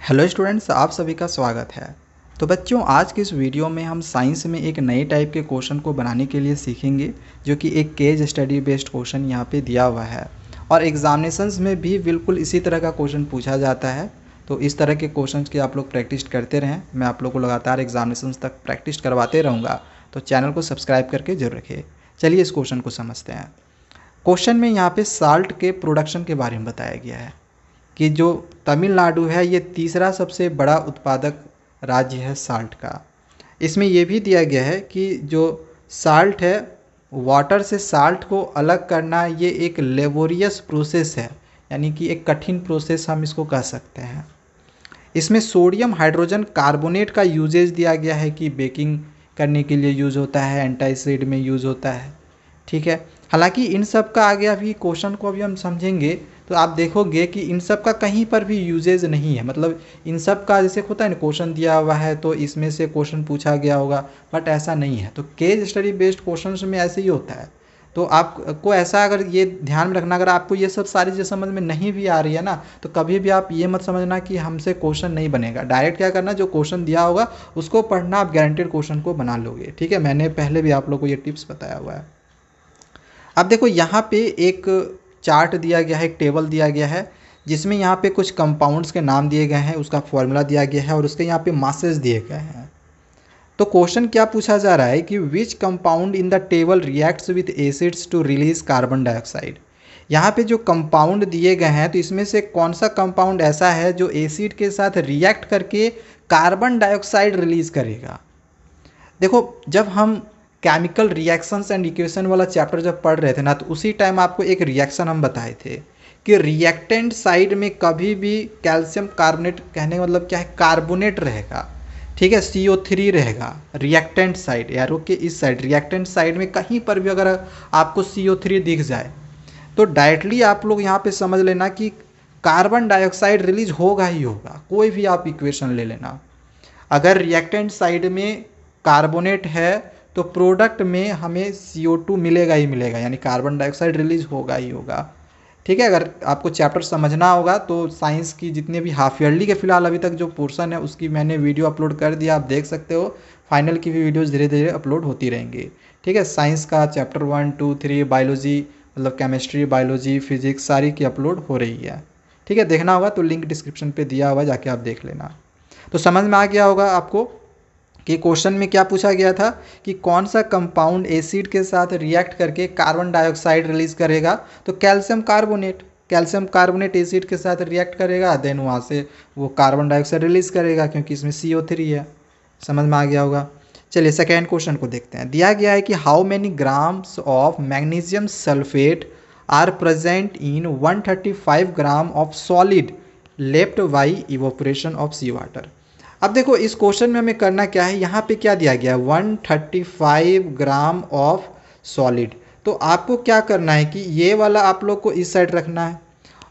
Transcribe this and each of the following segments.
Hello students, आप सभी का स्वागत है। तो बच्चों, आज की इस वीडियो में हम साइंस में एक नए टाइप के क्वेश्चन को बनाने के लिए सीखेंगे, जो कि एक केस स्टडी बेस्ड क्वेश्चन यहाँ पे दिया हुआ है और एग्जामिनेशंस में भी बिल्कुल इसी तरह का क्वेश्चन पूछा जाता है। तो इस तरह के क्वेश्चंस की आप लोग प्रैक्टिस करते रहें। मैं आप लोग को लगातार एग्जामिनेशंस तक प्रैक्टिस करवाते रहूँगा, तो चैनल को सब्सक्राइब करके जरूर रखें। चलिए इस क्वेश्चन को समझते हैं। क्वेश्चन में यहाँ पे साल्ट के प्रोडक्शन के बारे में बताया गया है कि जो तमिलनाडु है ये तीसरा सबसे बड़ा उत्पादक राज्य है साल्ट का। इसमें ये भी दिया गया है कि जो साल्ट है, वाटर से साल्ट को अलग करना ये एक लेबोरियस प्रोसेस है, यानी कि एक कठिन प्रोसेस हम इसको कह सकते हैं। इसमें सोडियम हाइड्रोजन कार्बोनेट का यूजेज दिया गया है कि बेकिंग करने के लिए यूज़ होता है, एंटासिड में यूज़ होता है। ठीक है, हालांकि इन सब का आगे अभी क्वेश्चन को अभी हम समझेंगे तो आप देखोगे कि इन सब का कहीं पर भी यूजेज नहीं है। मतलब इन सब का जैसे होता है ना, क्वेश्चन दिया हुआ है तो इसमें से क्वेश्चन पूछा गया होगा, बट ऐसा नहीं है। तो केस स्टडी बेस्ड क्वेश्चन में ऐसे ही होता है। तो आपको ऐसा अगर ये ध्यान में रखना, अगर आपको ये सब सारी चीज़ समझ में नहीं भी आ रही है ना, तो कभी भी आप ये मत समझना कि हमसे क्वेश्चन नहीं बनेगा। डायरेक्ट क्या करना, जो क्वेश्चन दिया होगा उसको पढ़ना, आप गारंटेड क्वेश्चन को बना लोगे। ठीक है, मैंने पहले भी आप लोग को ये टिप्स बताया हुआ है। अब देखो यहाँ पे एक चार्ट दिया गया है, एक टेबल दिया गया है, जिसमें यहाँ पे कुछ कंपाउंड्स के नाम दिए गए हैं, उसका फॉर्मूला दिया गया है और उसके यहाँ पे मासेस दिए गए हैं। तो क्वेश्चन क्या पूछा जा रहा है कि which compound in the table reacts with acids to release carbon dioxide. यहाँ पे जो कंपाउंड दिए गए हैं, तो इसमें से कौन सा कंपाउंड ऐसा है जो एसिड के साथ रिएक्ट करके कार्बन डाइऑक्साइड रिलीज करेगा। देखो, जब हम केमिकल रिएक्शंस एंड इक्वेशन वाला चैप्टर जब पढ़ रहे थे ना, तो उसी टाइम आपको एक रिएक्शन हम बताए थे कि रिएक्टेंट साइड में कभी भी कैल्शियम कार्बोनेट, कहने का मतलब क्या है, कार्बोनेट रहेगा। ठीक है, CO3 रहेगा रिएक्टेंट साइड, एरो के इस साइड रिएक्टेंट साइड में कहीं पर भी अगर आपको CO3 दिख जाए तो डायरेक्टली आप लोग यहाँ पे समझ लेना कि कार्बन डाइऑक्साइड रिलीज होगा ही होगा। कोई भी आप इक्वेशन ले लेना, अगर रिएक्टेंट साइड में कार्बोनेट है तो प्रोडक्ट में हमें CO2 मिलेगा ही मिलेगा, यानी कार्बन डाइऑक्साइड रिलीज होगा ही होगा। ठीक है, अगर आपको चैप्टर समझना होगा तो साइंस की जितने भी हाफ ईयरली के फिलहाल अभी तक जो पोर्शन है उसकी मैंने वीडियो अपलोड कर दिया, आप देख सकते हो। फाइनल की भी वीडियोस धीरे धीरे अपलोड होती रहेंगी। ठीक है, साइंस का चैप्टर 1, 2, 3, बायोलॉजी मतलब केमिस्ट्री, बायोलॉजी, फिजिक्स सारी की अपलोड हो रही है। ठीक है, देखना होगा तो लिंक डिस्क्रिप्शन पे दिया हुआ, जाके आप देख लेना। तो समझ में आ गया होगा आपको कि क्वेश्चन में क्या पूछा गया था कि कौन सा कंपाउंड एसिड के साथ रिएक्ट करके कार्बन डाइऑक्साइड रिलीज करेगा। तो कैल्शियम कार्बोनेट एसिड के साथ रिएक्ट करेगा, देन वहाँ से वो कार्बन डाइऑक्साइड रिलीज करेगा, क्योंकि इसमें CO3 है। समझ में आ गया होगा। चलिए सेकेंड क्वेश्चन को देखते हैं। दिया गया है कि how many grams of magnesium sulphate are present in 135 gram of solid left by evaporation of sea water. अब देखो, इस क्वेश्चन में हमें करना क्या है, यहाँ पे क्या दिया गया है, 135 ग्राम ऑफ सॉलिड। तो आपको क्या करना है कि ये वाला आप लोग को इस साइड रखना है,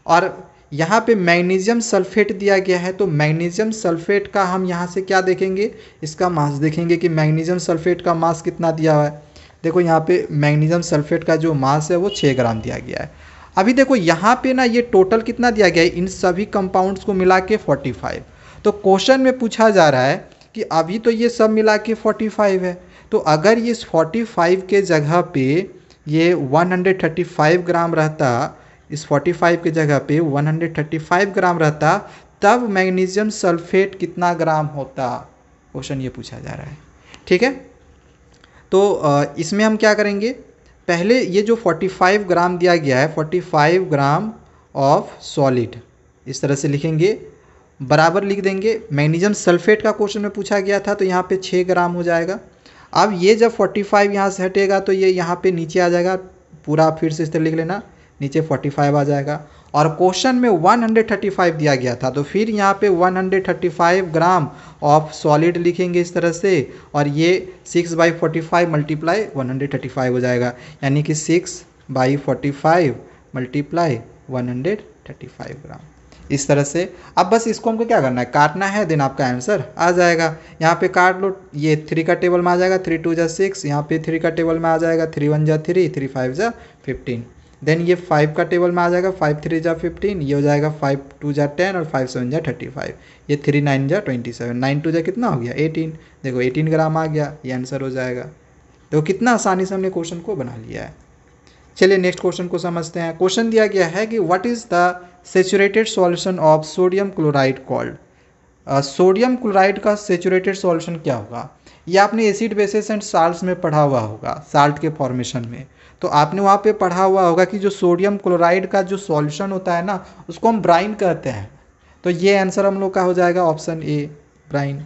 और यहाँ पे मैग्नीशियम सल्फेट दिया गया है। तो मैग्नीशियम सल्फेट का हम यहाँ से क्या देखेंगे, इसका मास देखेंगे कि मैग्नीशियम सल्फेट का मास कितना दिया हुआ है। देखो यहाँ पे मैग्नीशियम सल्फेट का जो मास है वो 6 ग्राम दिया गया है। अभी देखो यहाँ पे ना, ये टोटल कितना दिया गया है, इन सभी कंपाउंड्स को मिला के 45। तो क्वेश्चन में पूछा जा रहा है कि अभी तो ये सब मिला के 45 है, तो अगर ये 45 के जगह पे ये 135 ग्राम रहता, इस 45 के जगह पे 135 ग्राम रहता, तब मैग्नीशियम सल्फेट कितना ग्राम होता, क्वेश्चन ये पूछा जा रहा है। ठीक है, तो इसमें हम क्या करेंगे, पहले ये जो 45 ग्राम दिया गया है, 45 ग्राम ऑफ सॉलिड इस तरह से लिखेंगे, बराबर लिख देंगे। मैग्नीशियम सल्फेट का क्वेश्चन में पूछा गया था तो यहाँ पे 6 ग्राम हो जाएगा। अब ये जब 45 यहाँ से हटेगा तो ये यहाँ पे नीचे आ जाएगा, पूरा फिर से इस तरह लिख लेना, नीचे 45 आ जाएगा। और क्वेश्चन में 135 दिया गया था, तो फिर यहाँ पे 135 ग्राम ऑफ सॉलिड लिखेंगे इस तरह से, और ये 6/45 मल्टीप्लाई 135 हो जाएगा, यानी कि 6/45 मल्टीप्लाई 135 ग्राम इस तरह से। अब बस इसको हमको क्या करना है, काटना है, देन आपका आंसर आ जाएगा। यहाँ पे काट लो, ये 3 का टेबल में आ जाएगा, 3 2 जा 6, यहाँ पे 3 का टेबल में आ जाएगा, 3 1 जा 3, 3 5 जा 15। देन ये 5 का टेबल में आ जाएगा, 5 3 जा 15, ये हो जाएगा 5 2 जा 10 और 5 7 जा 35, ये 3 9 जा 27, 9 2 जा कितना हो गया 18, देखो 18 ग्राम आ गया, ये आंसर हो जाएगा। देखो कितना आसानी से हमने क्वेश्चन को बना लिया है। चलिए नेक्स्ट क्वेश्चन को समझते हैं। क्वेश्चन दिया गया है कि what is the saturated solution of sodium chloride called. Sodium chloride का सेचुरेटेड सॉल्यूशन क्या होगा। ये आपने एसिड बेसिस एंड साल्ट्स में पढ़ा हुआ होगा, साल्ट के फॉर्मेशन में। तो आपने वहाँ पे पढ़ा हुआ होगा कि जो सोडियम क्लोराइड का जो सॉल्यूशन होता है ना, उसको हम ब्राइन कहते हैं। तो ये आंसर हम लोग का हो जाएगा ऑप्शन ए, ब्राइन।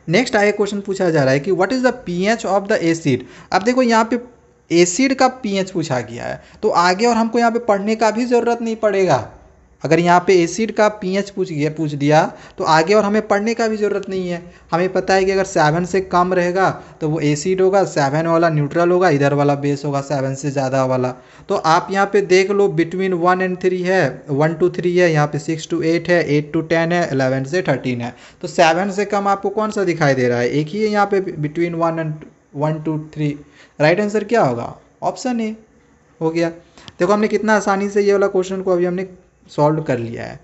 नेक्स्ट आगे क्वेश्चन पूछा जा रहा है कि what is the pH of the acid. अब देखो यहाँ पे एसिड का पीएच पूछा गया है, तो आगे और हमको यहाँ पे पढ़ने का भी ज़रूरत नहीं पड़ेगा। अगर यहाँ पे एसिड का पीएच पूछ दिया तो आगे और हमें पढ़ने का भी ज़रूरत नहीं है। हमें पता है कि अगर 7 से कम रहेगा तो वो एसिड होगा, 7 वाला न्यूट्रल होगा, इधर वाला बेस होगा 7 से ज़्यादा वाला। तो आप यहाँ पे देख लो बिटवीन 1 and 3 है, 1 to 3 है, यहाँ पे 6 to 8 है, 8 to 10 है, 11 से 13 है। तो 7 से कम आपको कौन सा दिखाई दे रहा है, एक ही है यहाँ पे बिटवीन 1 to 3। राइट आंसर क्या होगा, ऑप्शन ए हो गया। देखो हमने कितना आसानी से ये वाला क्वेश्चन को अभी हमने सॉल्व कर लिया है।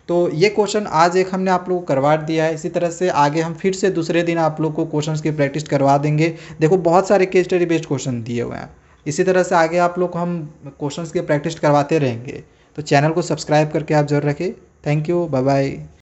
तो ये क्वेश्चन आज एक हमने आप लोगों को करवा दिया है। इसी तरह से आगे हम फिर से दूसरे दिन आप लोग को क्वेश्चंस की प्रैक्टिस करवा देंगे। देखो बहुत सारे केस स्टडी बेस्ड क्वेश्चन दिए हुए हैं। इसी तरह से आगे आप लोग को हम क्वेश्चंस की प्रैक्टिस करवाते रहेंगे। तो चैनल को सब्सक्राइब करके आप जरूर रखें। Thank you, bye bye.